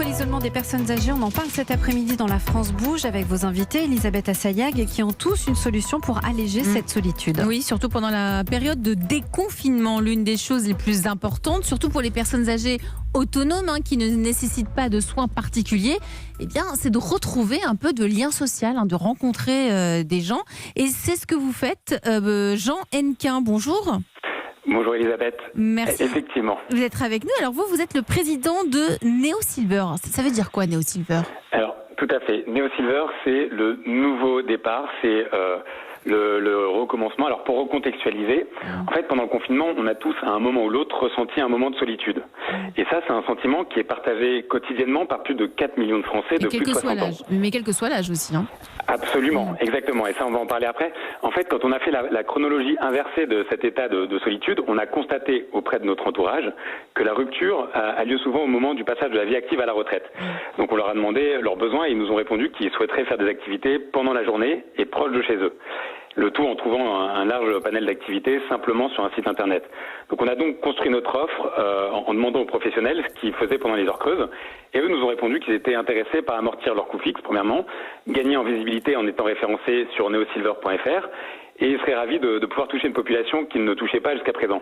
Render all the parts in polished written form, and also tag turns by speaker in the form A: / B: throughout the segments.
A: contre l'isolement des personnes âgées, on en parle cet après-midi dans La France Bouge avec vos invités, Elisabeth Assayag, qui ont tous une solution pour alléger cette solitude.
B: Oui, surtout pendant la période de déconfinement, l'une des choses les plus importantes, surtout pour les personnes âgées autonomes qui ne nécessitent pas de soins particuliers, eh bien, c'est de retrouver un peu de lien social, de rencontrer des gens. Et c'est ce que vous faites, Jean Hennequin. Bonjour.
C: Bonjour Elisabeth.
B: Merci.
C: Effectivement.
B: Vous êtes avec nous. Alors vous êtes le président de Neo Silver. Ça veut dire quoi, Neo Silver ?
C: Alors, tout à fait. Neo Silver, c'est le nouveau départ, c'est le recommencement. Alors, pour recontextualiser, en fait, pendant le confinement, on a tous, à un moment ou l'autre, ressenti un moment de solitude. Et ça, c'est un sentiment qui est partagé quotidiennement par plus de 4 millions de Français de plus de 60 ans.
B: Mais quel que soit l'âge aussi.
C: Absolument, exactement. Et ça, on va en parler après. En fait, quand on a fait la chronologie inversée de cet état de solitude, on a constaté auprès de notre entourage que la rupture a lieu souvent au moment du passage de la vie active à la retraite. Donc on leur a demandé leurs besoins et ils nous ont répondu qu'ils souhaiteraient faire des activités pendant la journée et proches de chez eux. Le tout en trouvant un large panel d'activités simplement sur un site internet. Donc on a donc construit notre offre en demandant aux professionnels ce qu'ils faisaient pendant les heures creuses. Et eux nous ont répondu qu'ils étaient intéressés par amortir leur coût fixe, premièrement, gagner en visibilité en étant référencés sur neosilver.fr et ils seraient ravis de pouvoir toucher une population qu'ils ne touchaient pas jusqu'à présent.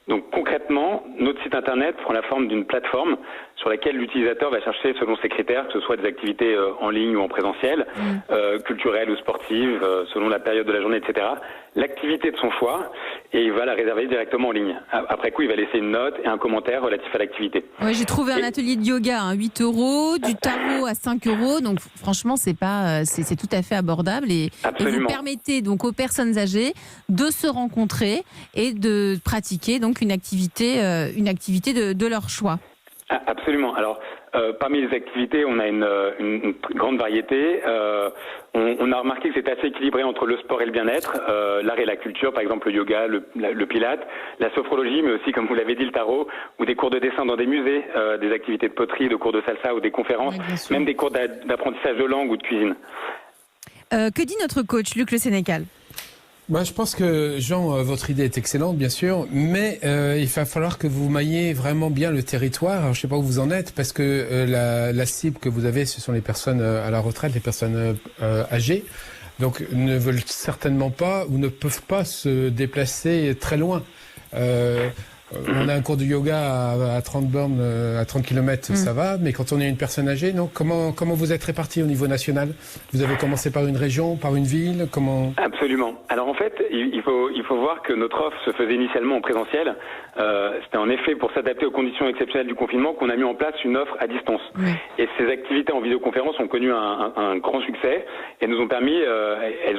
C: Donc concrètement, notre site internet prend la forme d'une plateforme sur laquelle l'utilisateur va chercher selon ses critères, que ce soit des activités en ligne ou en présentiel, culturelles ou sportives, selon la période de la journée, etc. L'activité de son choix et il va la réserver directement en ligne. Après coup, il va laisser une note et un commentaire relatif à l'activité.
B: Ouais, j'ai trouvé un atelier de yoga à 8 €, du tarot à 5 €. Donc franchement, c'est tout à fait abordable et vous permettez donc aux personnes âgées de se rencontrer et de pratiquer donc une activité de leur choix.
C: Absolument. Alors, parmi les activités, on a une grande variété. On a remarqué que c'était assez équilibré entre le sport et le bien-être, l'art et la culture, par exemple le yoga, le pilate, la sophrologie, mais aussi, comme vous l'avez dit, le tarot, ou des cours de dessin dans des musées, des activités de poterie, de cours de salsa ou des conférences, même des cours d'apprentissage de langue ou de cuisine.
B: Que dit notre coach, Luc Le Sénécal ?
D: Je pense que, Jean, votre idée est excellente, bien sûr, mais il va falloir que vous mailliez vraiment bien le territoire. Alors, je ne sais pas où vous en êtes, parce que la cible que vous avez, ce sont les personnes à la retraite, les personnes âgées, donc ne veulent certainement pas ou ne peuvent pas se déplacer très loin. On a un cours de yoga à 30 bornes, à 30 km, ça va, mais quand on est une personne âgée, non, comment vous êtes répartis au niveau national ? Vous avez commencé par une région, par une ville, comment ?
C: Absolument. Alors en fait, il faut voir que notre offre se faisait initialement en présentiel. C'était en effet pour s'adapter aux conditions exceptionnelles du confinement qu'on a mis en place une offre à distance. Et ces activités en vidéoconférence ont connu un grand succès et elles ont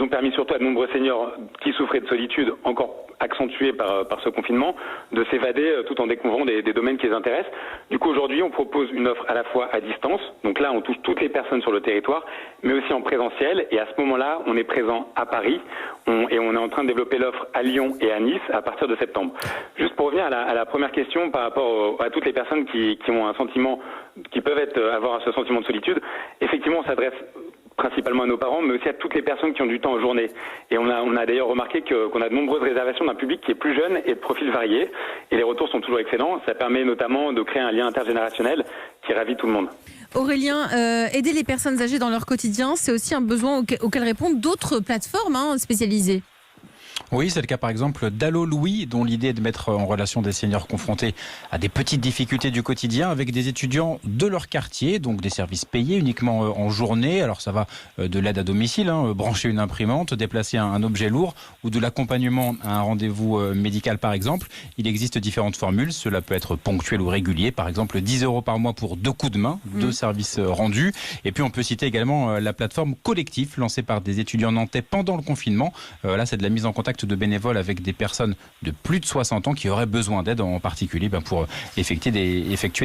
C: permis surtout à de nombreux seniors qui souffraient de solitude encore accentuée par ce confinement de s'évader tout en découvrant des domaines qui les intéressent. Du coup, aujourd'hui, on propose une offre à la fois à distance. Donc là, on touche toutes les personnes sur le territoire, mais aussi en présentiel. Et à ce moment-là, on est présent à Paris et on est en train de développer l'offre à Lyon et à Nice à partir de septembre. Juste pour revenir à la première question par rapport à toutes les personnes qui ont un sentiment, qui peuvent avoir ce sentiment de solitude, effectivement, on s'adresse principalement à nos parents, mais aussi à toutes les personnes qui ont du temps en journée. Et on a d'ailleurs remarqué qu'on a de nombreuses réservations d'un public qui est plus jeune et de profils variés. Et les retours sont toujours excellents. Ça permet notamment de créer un lien intergénérationnel qui ravit tout le monde.
B: Aurélien, aider les personnes âgées dans leur quotidien, c'est aussi un besoin auquel répondent d'autres plateformes spécialisées.
E: Oui, c'est le cas par exemple d'Allo Louis, dont l'idée est de mettre en relation des seniors confrontés à des petites difficultés du quotidien avec des étudiants de leur quartier, donc des services payés uniquement en journée. Alors ça va de l'aide à domicile, brancher une imprimante, déplacer un objet lourd ou de l'accompagnement à un rendez-vous médical par exemple. Il existe différentes formules, cela peut être ponctuel ou régulier, par exemple 10 € par mois pour 2 coups de main, 2 services rendus. Et puis on peut citer également la plateforme Collectif, lancée par des étudiants nantais pendant le confinement. Là c'est de la mise en contact de bénévoles avec des personnes de plus de 60 ans qui auraient besoin d'aide, en particulier pour effectuer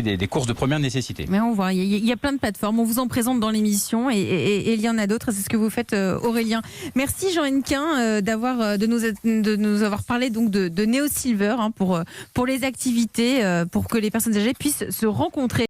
E: des courses de première nécessité.
B: Mais on voit, il y a plein de plateformes, on vous en présente dans l'émission et il y en a d'autres, c'est ce que vous faites Aurélien. Merci Jean Hennequin de nous avoir parlé donc de Neo Silver pour les activités, pour que les personnes âgées puissent se rencontrer.